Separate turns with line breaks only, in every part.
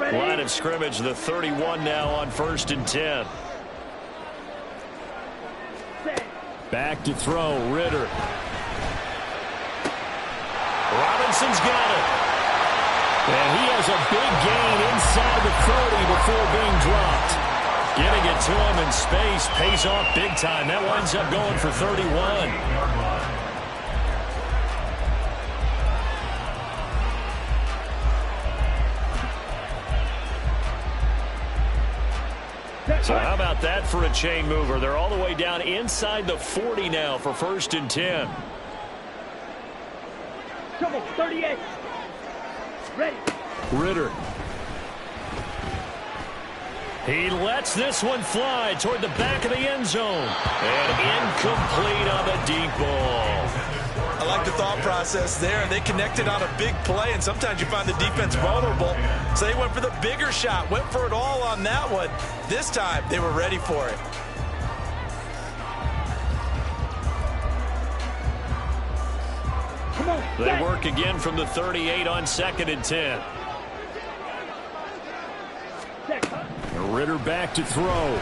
Line of scrimmage, the 31 now on 1st and 10. Back to throw, Ritter. Robinson's got it. And he has a big gain inside the 30 before being dropped. Getting it to him in space pays off big time. That winds up going for 31. So how about that for a chain mover? They're all the way down inside the 40 now for 1st and 10.
Come on, 38. Ready.
Ritter. He lets this one fly toward the back of the end zone. And incomplete on the deep ball.
I like the thought process there. They connected on a big play, and sometimes you find the defense vulnerable. So they went for the bigger shot, went for it all on that one. This time, they were ready for it.
Come on,
they work again from the 38 on 2nd and 10. Ritter back to throw.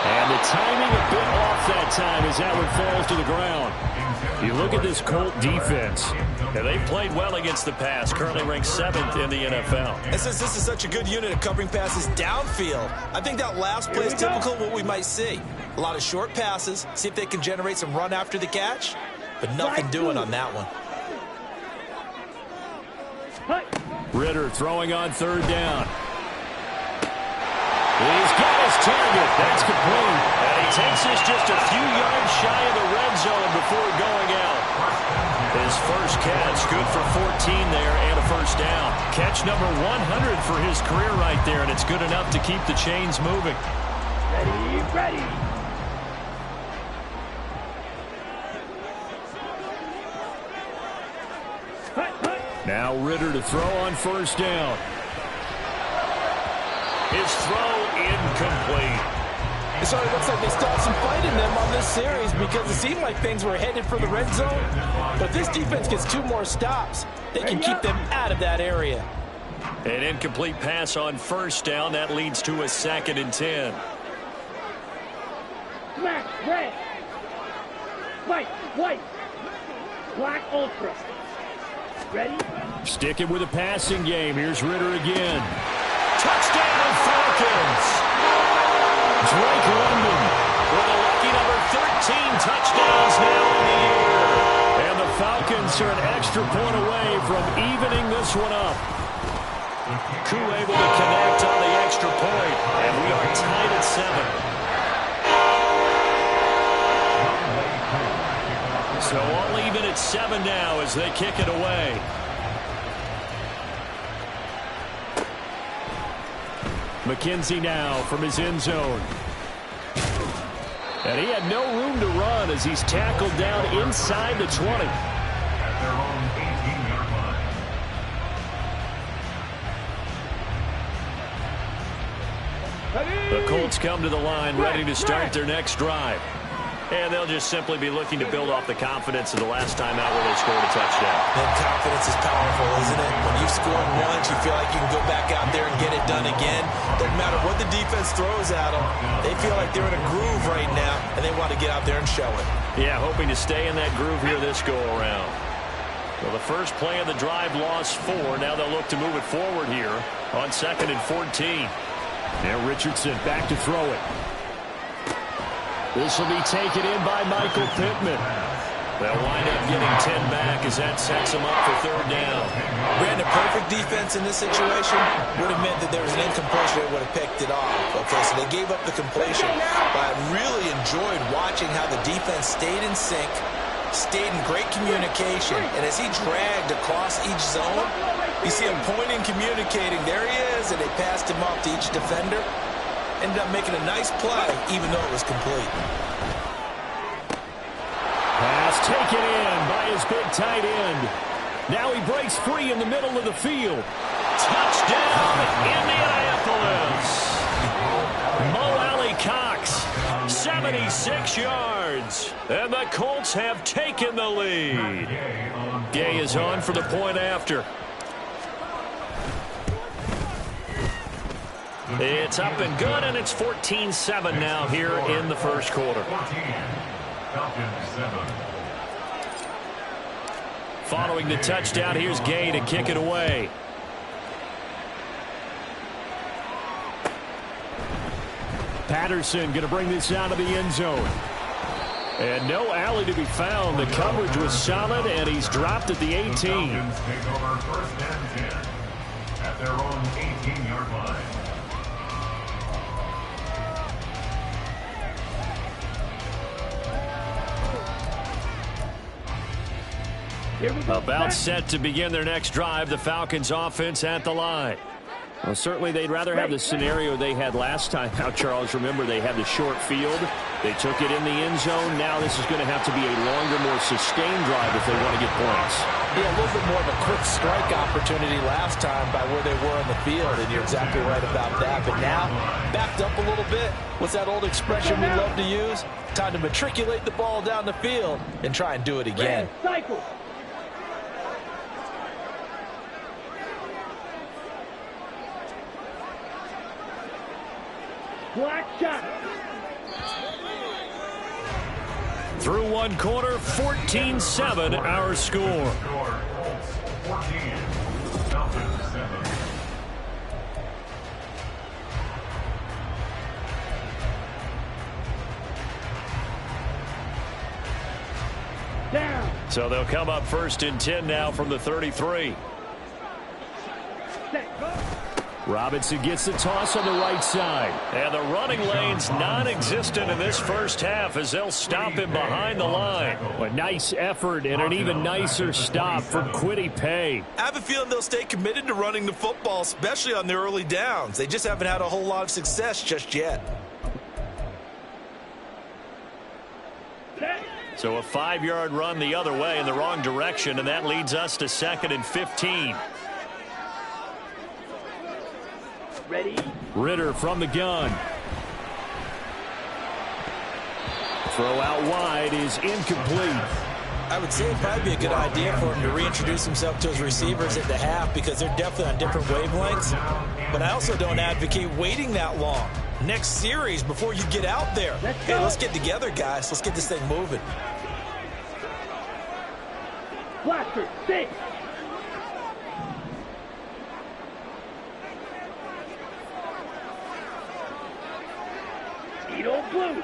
And the timing a bit off that time as that one falls to the ground. You look at this Colt defense. And they've played well against the pass, currently ranked 7th in the NFL.
And since this is such a good unit of covering passes downfield, I think that last play is typical of what we might see. A lot of short passes, see if they can generate some run after the catch, but nothing doing on that one.
Ritter throwing on 3rd down. He's got his target. That's complete. And he takes this just a few yards shy of the red zone before going out. His first catch, good for 14 there and a 1st down. Catch number 100 for his career right there, and it's good enough to keep the chains moving.
Ready.
Now Ritter to throw on 1st down. His throw incomplete.
So it looks like they stopped some fight in them on this series because it seemed like things were headed for the red zone. But this defense gets 2 more stops. They can keep them out of that area.
An incomplete pass on 1st down. That leads to a 2nd and 10.
Black, red. White. Black ultra. Ready?
Sticking with a passing game. Here's Ritter again. Touchdown, Falcons! Drake London with a lucky number 13 touchdowns now in the year. And the Falcons are an extra point away from evening this one up. Koo able to connect on the extra point, and we are tied at 7. So all even at 7 now as they kick it away. McKenzie now from his end zone. And he had no room to run as he's tackled down inside the 20. The Colts come to the line ready to start their next drive. And they'll just simply be looking to build off the confidence of the last time out where they scored a touchdown.
And confidence is powerful, isn't it? When you've scored once, you feel like you can go back out there and get it done again. Doesn't matter what the defense throws at them. They feel like they're in a groove right now, and they want to get out there and show it.
Yeah, hoping to stay in that groove here this go-around. Well, the first play of the drive lost 4. Now they'll look to move it forward here on 2nd and 14. Now Richardson back to throw it. This will be taken in by Michael Pittman. They'll wind up getting 10 back as that sets them up for 3rd down.
Brandon, perfect defense in this situation would have meant that there was an incompletion that would have picked it off. Okay, so they gave up the completion. But I really enjoyed watching how the defense stayed in sync, stayed in great communication, and as he dragged across each zone, you see him pointing, communicating. There he is, and they passed him off to each defender. Ended up making a nice play, even though it was complete.
Pass taken in by his big tight end. Now he breaks free in the middle of the field. Touchdown, Indianapolis. Mo Alley-Cox, 76 yards. And the Colts have taken the lead. Gay is on for the point after. It's up and good, and it's 14-7 now here in the first quarter. Following the touchdown, here's Gay to kick it away. Patterson going to bring this out of the end zone. And no alley to be found. The coverage was solid, and he's dropped at the 18.
Falcons take over first and 10 at their own 18-yard line.
Here we go.
About set to begin their next drive. The Falcons offense at the line. Well, certainly they'd rather have the scenario they had last time out, Charles. Remember, they had the short field. They took it in the end zone. Now this is going to have to be a longer, more sustained drive if they want to get points.
Yeah, a little bit more of a quick strike opportunity last time by where they were on the field, and you're exactly right about that. But now, backed up a little bit. What's that old expression we love to use? Time to matriculate the ball down the field and try and do it again.
Cycle. Black shot.
Through one quarter, 14-7 our score.
Colts 14, Falcons 7.
Down.
So they'll come up first and 10 now from the 33.
Set. Go.
Robinson gets the toss on the right side. And the running lane's non-existent in this first half as they'll stop him behind the line. A nice effort and an even nicer stop from Kwity Paye.
I have a feeling they'll stay committed to running the football, especially on their early downs. They just haven't had a whole lot of success just yet.
So a 5-yard run the other way in the wrong direction, and that leads us to 2nd and 15.
Ready.
Ritter from the gun. Throw out wide is incomplete.
I would say it'd probably be a good idea for him to reintroduce himself to his receivers at the half because they're definitely on different wavelengths. But I also don't advocate waiting that long. Next series before you get out there. Hey, let's get together, guys. Let's get this thing moving.
Blaster. 6. Speedo blue.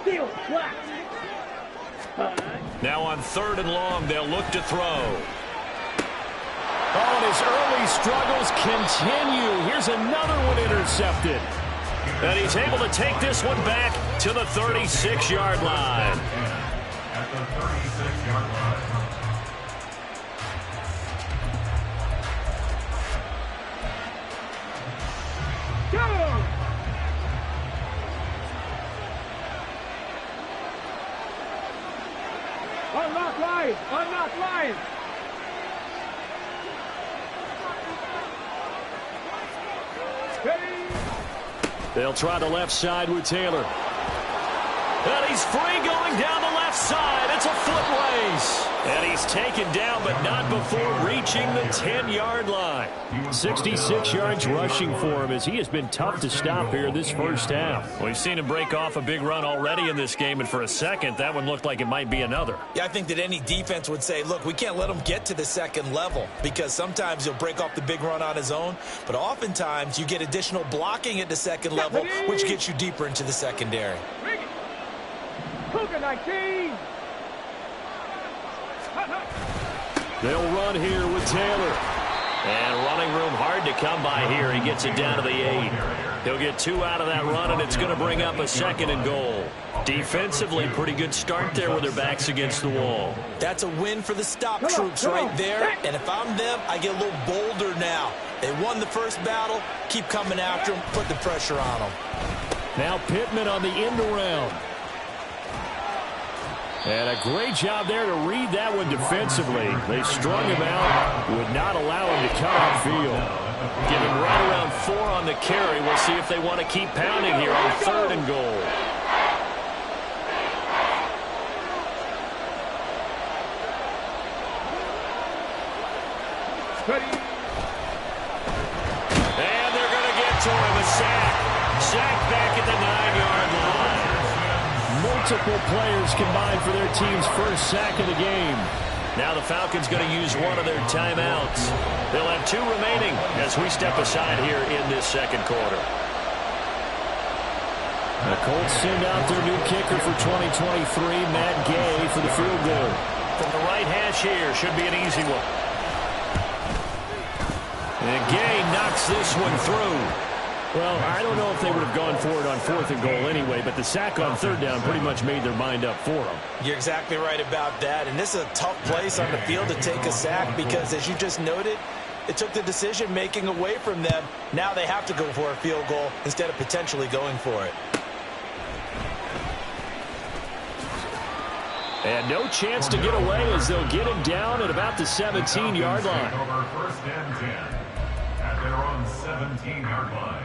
Steel black.
Now on 3rd and long, they'll look to throw. Oh, and his early struggles continue. Here's another one intercepted. And he's able to take this one back to the 36-yard line.
At the 36-yard line.
Go! Unlock line! Unlock line! Ready?
They'll try the left side with Taylor. And he's free going down the left side. It's a foot race. And he's taken down, but not before reaching the 10-yard line. 66 yards rushing for him as he has been tough to stop here this first half. We've seen him break off a big run already in this game, and for a second, that one looked like it might be another.
Yeah, I think that any defense would say, look, we can't let him get to the second level because sometimes he'll break off the big run on his own, but oftentimes you get additional blocking at the second level, which gets you deeper into the secondary.
Cougar 19!
They'll run here with Taylor. And running room hard to come by here. He gets it down to the 8. He'll get 2 out of that run, and it's going to bring up a 2nd and goal. Defensively, pretty good start there with their backs against the wall.
That's a win for the stop troops right there. And if I'm them, I get a little bolder now. They won the first battle. Keep coming after them. Put the pressure on them.
Now Pittman on the end around. And a great job there to read that one defensively. They strung him out, would not allow him to come upfield. Give him right around 4 on the carry. We'll see if they want to keep pounding here on 3rd and goal.
Ready?
of a sack. Sack back at the 9-yard line.
Multiple players combined for their team's first sack of the game.
Now the Falcons going to use one of their timeouts. They'll have 2 remaining as we step aside here in this second quarter.
The Colts send out their new kicker for 2023, Matt Gay, for the field goal.
From the right hash here, should be an easy one. And Gay knocks this one through.
Well, I don't know if they would have gone for it on 4th and goal anyway, but the sack on 3rd down pretty much made their mind up for them.
You're exactly right about that, and this is a tough place on the field to take a sack because, as you just noted, it took the decision-making away from them. Now they have to go for a field goal instead of potentially going for it.
And no chance to get away as they'll get him down at about the 17-yard line.
Over 1st and 10 at their own 17-yard line.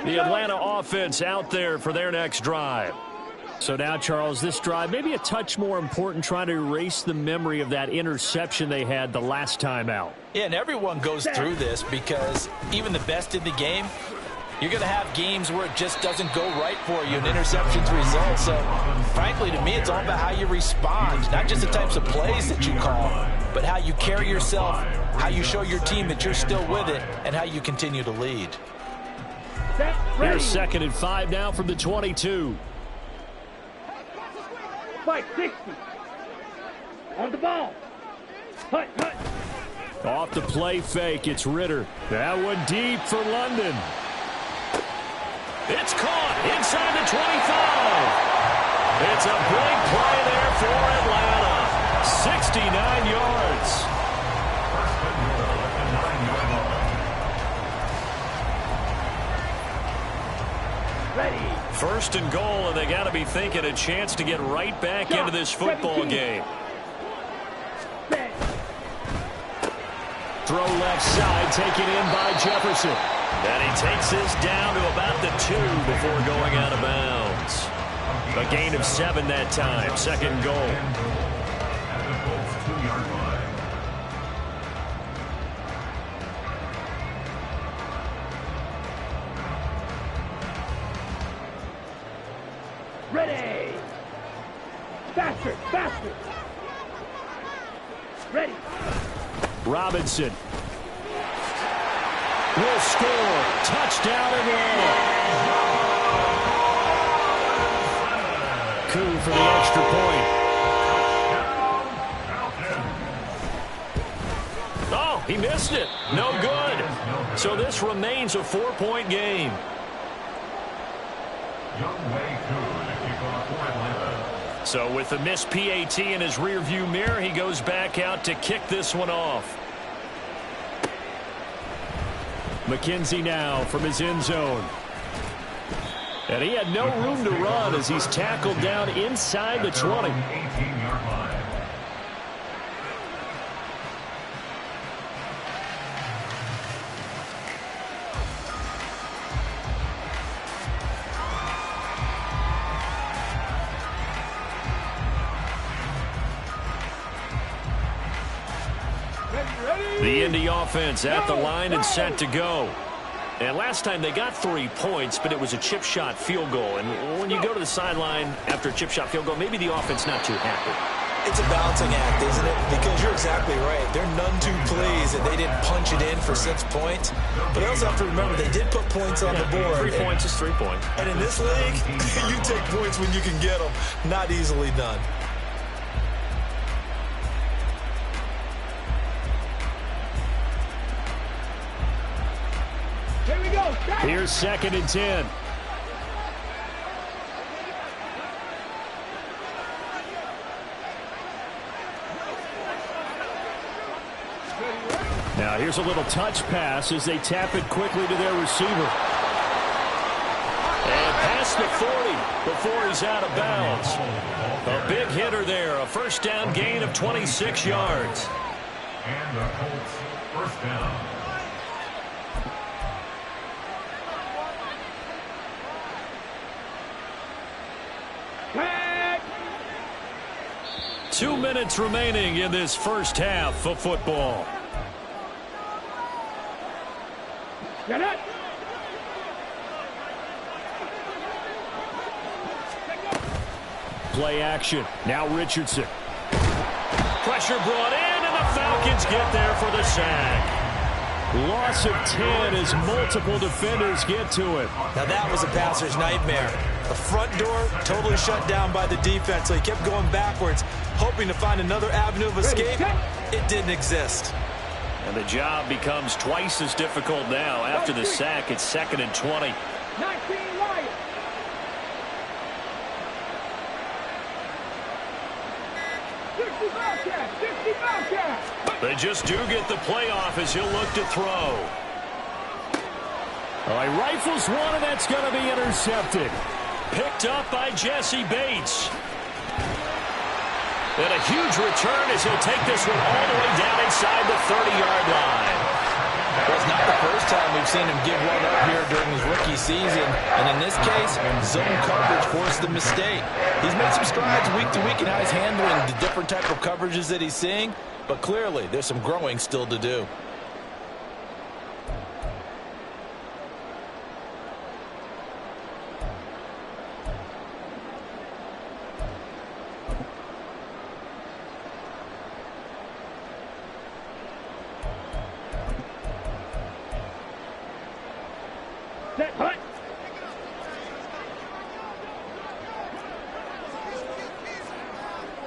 The Atlanta offense out there for their next drive. So now, Charles, this drive maybe a touch more important, trying to erase the memory of that interception they had the last time out.
Yeah, and everyone goes through this because even the best in the game, you're going to have games where it just doesn't go right for you and interceptions result. So, frankly, to me, it's all about how you respond, not just the types of plays that you call, but how you carry yourself, how you show your team that you're still with it, and how you continue to lead.
Here's 2nd and 5 now from the 22.
Fight 60. On the ball. Hut, hut.
Off the play fake, it's Ritter. That one deep for London.
It's caught inside the 25. It's a big play there for Atlanta. 69 yards.
Ready.
1st and goal, and they got to be thinking a chance to get right back into this football game.
Throw left side, taken in by Jefferson.
And he takes this down to about the 2 before going out of bounds. A gain of 7 that time. 2nd goal.
At the Colts 2-yard line.
Ready. Faster, faster. Ready.
Robinson will score. Touchdown and Coup for the extra point.
Oh, he missed it. No good. So this remains a 4-point game. So with the missed PAT in his rearview mirror, he goes back out to kick this one off.
McKenzie now from his end zone. And he had no room to run as he's tackled down inside the 20.
18-yard line.
The Indy offense at the line and set to go. And last time they got 3 points, but it was a chip shot field goal. And when you go to the sideline after a chip shot field goal, maybe the offense not too happy.
It's a balancing act, isn't it? Because you're exactly right. They're none too pleased that they didn't punch it in for 6 points. But they also have to remember they did put points on the board.
3 points is 3 points.
And in this league, you take points when you can get them. Not easily done.
Here we go.
Here's 2nd and 10. Now Here's a little touch pass as they tap it quickly to their receiver. And past the 40 before he's out of bounds. A big hitter there. A first down gain of 26 yards.
And the Colts first down.
Tag.
2 minutes remaining in this first half of football.
Get it.
Play action. Now Richardson. Pressure brought in, and the Falcons get there for the sack. Loss of 10 as multiple defenders get to him.
Now that was a passer's nightmare. The front door totally shut down by the defense, so he kept going backwards, hoping to find another avenue of escape. It didn't exist.
And the job becomes twice as difficult now. After the sack, it's 2nd and 20.
19 Lions.
They just do get the playoff as he'll look to throw. All right, rifles one, and that's going to be intercepted. Picked up by Jesse Bates. And a huge return as he'll take this one all the way down inside the 30-yard line.
Well, it's not the first time we've seen him give one up here during his rookie season. And in this case, zone coverage forced the mistake. He's made some strides week to week in how he's handling the different type of coverages that he's seeing. But clearly, there's some growing still to do.
Set, hut.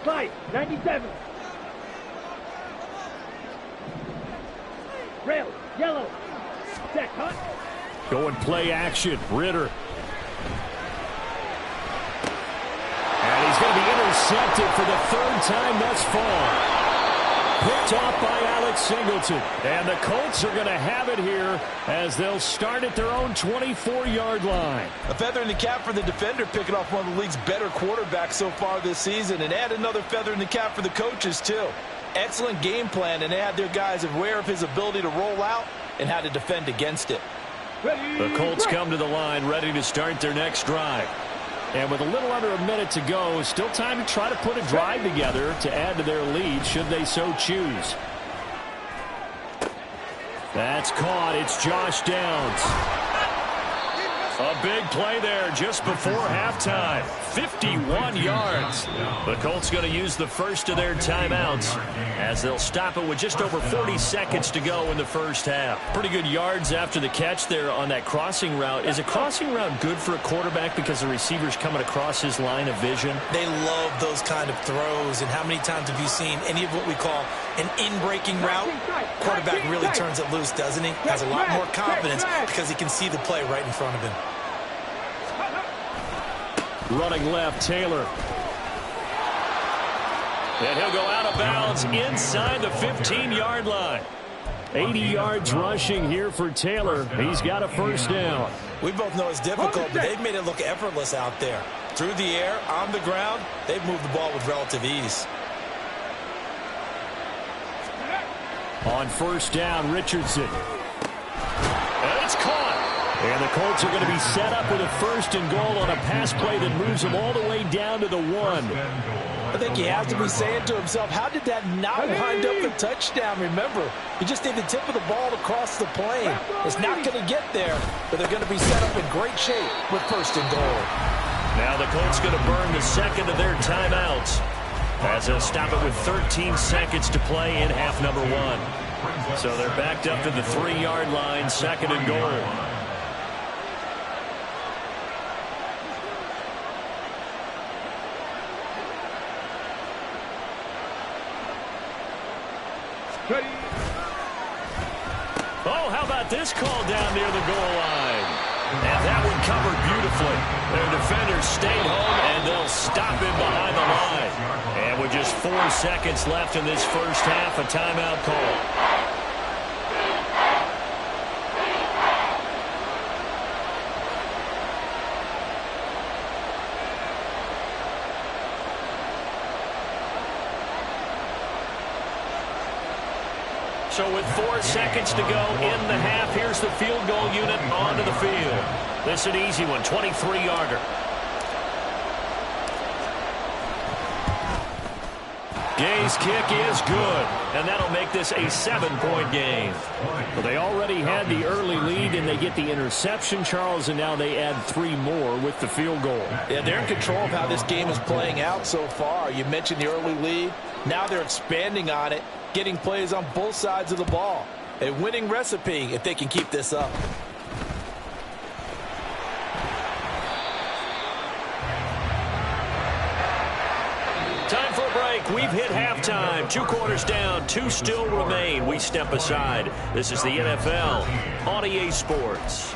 Five, 97. Rail, yellow. Set, hut.
Going play action. Ritter. And he's going to be intercepted for the 3rd time thus far. Picked off by Alex Singleton. And the Colts are going to have it here as they'll start at their own 24-yard line.
A feather in the cap for the defender, picking off one of the league's better quarterbacks so far this season. And add another feather in the cap for the coaches, too. Excellent game plan, and they had their guys aware of his ability to roll out and how to defend against it.
The Colts come to the line ready to start their next drive. And with a little under a minute to go, still time to try to put a drive together to add to their lead should they so choose. That's caught. It's Josh Downs. A big play there just before halftime. 51 yards. The Colts going to use the first of their timeouts as they'll stop it with just over 40 seconds to go in the first half. Pretty good yards after the catch there on that crossing route. Is a crossing route good for a quarterback because the receiver's coming across his line of vision?
They love those kind of throws, and how many times have you seen any of what we call an in-breaking route? Quarterback really turns it loose, doesn't he? Has a lot more confidence because he can see the play right in front of him.
Running left, Taylor. And he'll go out of bounds inside the 15-yard line. 80 yards rushing here for Taylor. He's got a first down.
We both know it's difficult, but they've made it look effortless out there. Through the air, on the ground, they've moved the ball with relative ease.
On first down, Richardson. And it's caught. And the Colts are going to be set up with a 1st and goal on a pass play that moves them all the way down to the 1.
I think he has to be saying to himself, how did that not wind up a touchdown? Remember, he just need the tip of the ball to cross the plane. It's not going to get there, but they're going to be set up in great shape with 1st and goal.
Now the Colts going to burn the 2nd of their timeouts as they'll stop it with 13 seconds to play in half number 1. So they're backed up to the 3-yard line, 2nd and goal. Oh, how about this call down near the goal line? And that one covered beautifully. Their defenders stayed home, and they'll stop him behind the line. And with just 4 seconds left in this first half, a timeout call. So with 4 seconds to go in the half, here's the field goal unit onto the field. This is an easy one, 23-yarder. Gay's kick is good, and that'll make this a 7-point game. Well, they already had the early lead, and they get the interception, Charles, and now they add 3 more with the field goal.
Yeah, they're in control of how this game is playing out so far. You mentioned the early lead. Now they're expanding on it, getting plays on both sides of the ball. A winning recipe if they can keep this up.
Time for a break. We've hit halftime. 2 quarters down. 2 still remain. We step aside. This is the NFL on EA Sports.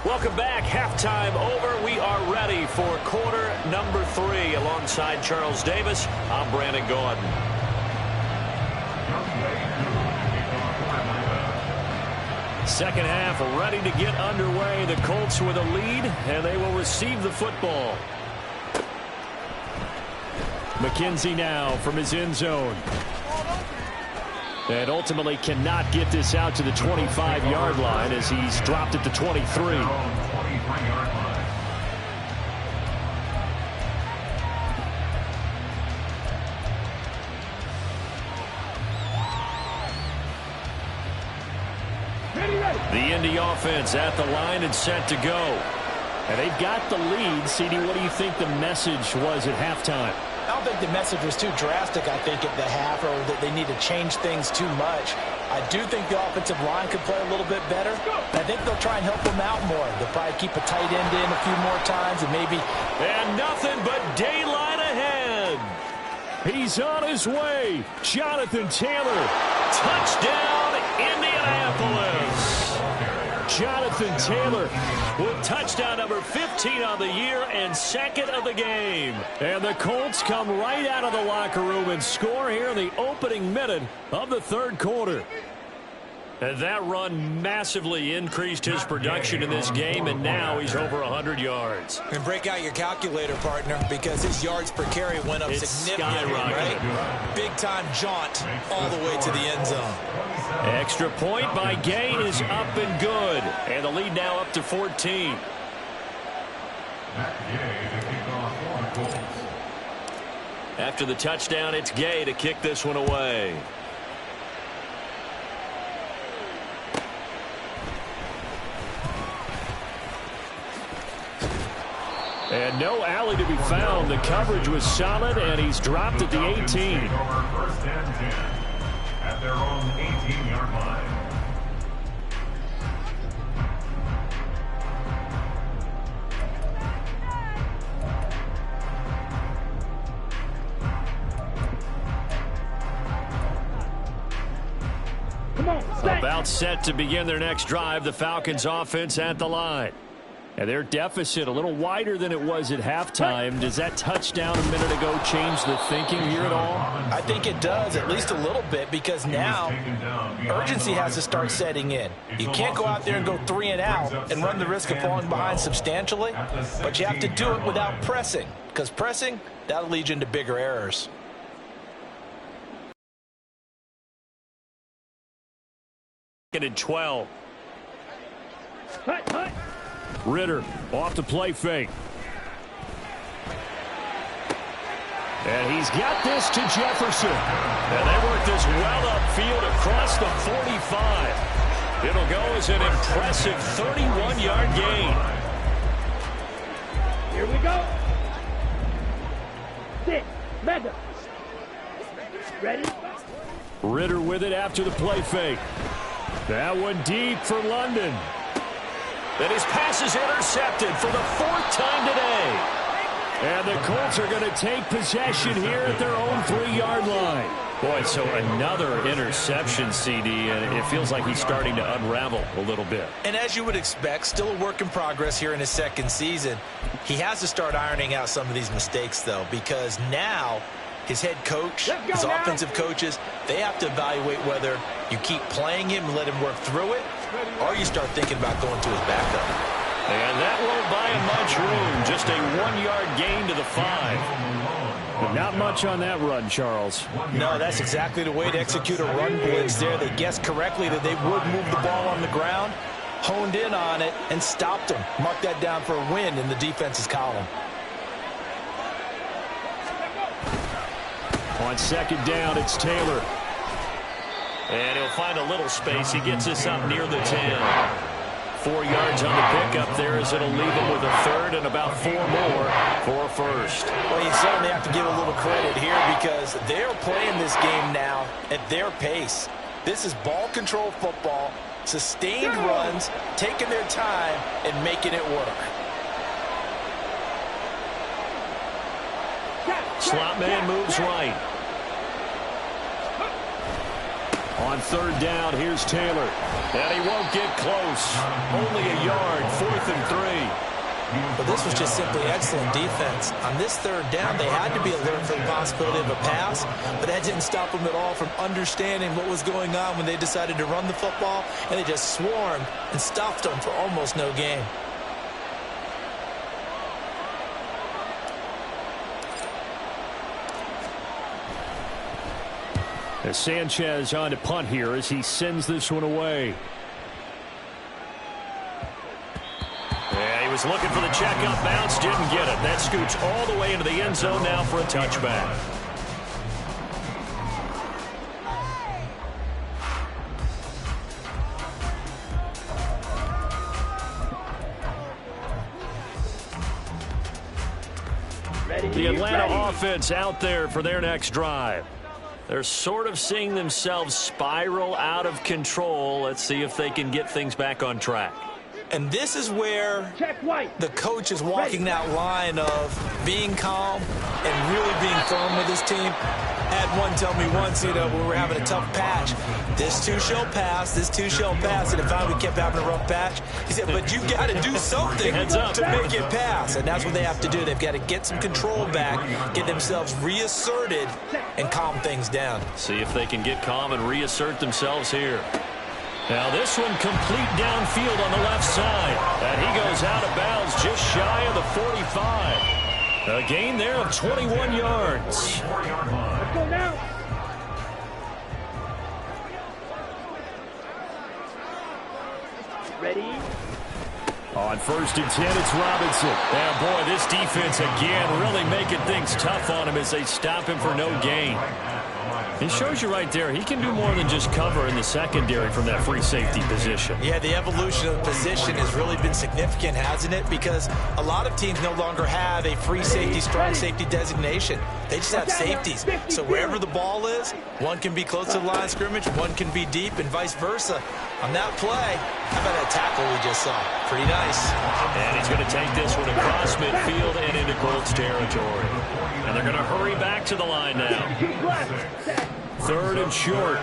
Welcome back. Halftime over. We are ready for quarter number 3. Alongside Charles Davis, I'm Brandon Gordon. Second half ready to get underway. The Colts with a lead, and they will receive the football. McKenzie now from his end zone. And ultimately cannot get this out to the 25-yard line as he's dropped at the 23. The Indy offense at the line and set to go. And they've got the lead. CD, what do you think the message was at halftime?
I don't think the message was too drastic, I think, at the half, or that they need to change things too much. I do think the offensive line could play a little bit better. I think they'll try and help them out more. They'll probably keep a tight end in a few more times and maybe...
And nothing but daylight ahead. He's on his way. Jonathan Taylor. Touchdown, Indianapolis. Jonathan Taylor with touchdown number 15 on the year and 2nd of the game. And the Colts come right out of the locker room and score here in the opening minute of the 3rd quarter. And that run massively increased his production in this game, and now he's over 100 yards.
And break out your calculator, partner, because his yards per carry went up significantly, right? Big-time jaunt all the way to the end zone.
Extra point by Gay is up and good. And the lead now up to 14. After the touchdown, it's Gay to kick this one away. And no alley to be found. The coverage was solid, and he's dropped at the 18.
First and 10 at their own 18-yard line.
About set to begin their next drive, the Falcons offense at the line. And their deficit a little wider than it was at halftime. Does that touchdown a minute ago change the thinking here at all?
I think it does, at least a little bit, because now urgency has to start setting in. You can't go out there and go 3 and out and run the risk of falling behind substantially, but you have to do it without pressing, because pressing, that'll lead you into bigger errors.
And 12. Ritter off the play fake. And he's got this to Jefferson. And they work this well upfield across the 45. It'll go as an impressive 31-yard gain.
Here we go. 6. Mega. Ready?
Ritter with it after the play fake. That one deep for London. And his pass is intercepted for the 4th time today. And the Colts are going to take possession here at their own 3-yard line. Boy, so another interception, CD, and it feels like he's starting to unravel a little bit.
And as you would expect, still a work in progress here in his second season. He has to start ironing out some of these mistakes, though, because now his head coach, his offensive coaches, they have to evaluate whether you keep playing him and let him work through it, or you start thinking about going to his backup.
And that won't buy him much room. Just a 1-yard gain to the 5. But not much on that run, Charles.
No, that's exactly the way to execute a run blitz there. They guessed correctly that they would move the ball on the ground, honed in on it, and stopped them. Mark that down for a win in the defense's column.
On second down, it's Taylor. And he'll find a little space. He gets this up near the 10. 4 yards on the pickup there as it'll leave him with a third and about 4 more for a first.
Well, you certainly have to give a little credit here because they're playing this game now at their pace. This is ball control football, sustained runs, taking their time and making it work.
Slot man moves right. On third down, here's Taylor. And he won't get close. Only a yard, 4th and 3.
But this was just simply excellent defense. On this third down, they had to be alert for the possibility of a pass, but that didn't stop them at all from understanding what was going on when they decided to run the football, and they just swarmed and stuffed them for almost no gain.
As Sanchez on to punt here as he sends this one away. Yeah, he was looking for the check-up bounce, didn't get it. That scoots all the way into the end zone now for a touchback. The Atlanta offense out there for their next drive. They're sort of seeing themselves spiral out of control. Let's see if they can get things back on track.
And this is where the coach is walking that line of being calm and really being firm with his team. Had one tell me once, we were having a tough patch. This too shall pass, this too shall pass. And if finally we kept having a rough patch, he said, but you got to do something to make it pass. And that's what they have to do. They've got to get some control back, get themselves reasserted, and calm things down.
See if they can get calm and reassert themselves here. Now this one complete downfield on the left side. And he goes out of bounds just shy of the 45. A gain there of 21 yards.
Let's go now. Ready?
On 1st and 10, it's Robinson. And boy, this defense again really making things tough on him as they stop him for no gain. It shows you right there, he can do more than just cover in the secondary from that free safety position.
Yeah, the evolution of the position has really been significant, hasn't it? Because a lot of teams no longer have a free safety, strong safety designation. They just have safeties. So wherever the ball is, one can be close to the line of scrimmage, one can be deep, and vice versa. On that play, how about that tackle we just saw? Pretty nice.
And he's going to take this one across midfield and into Colts territory. And they're going to hurry back to the line now. 3rd and short.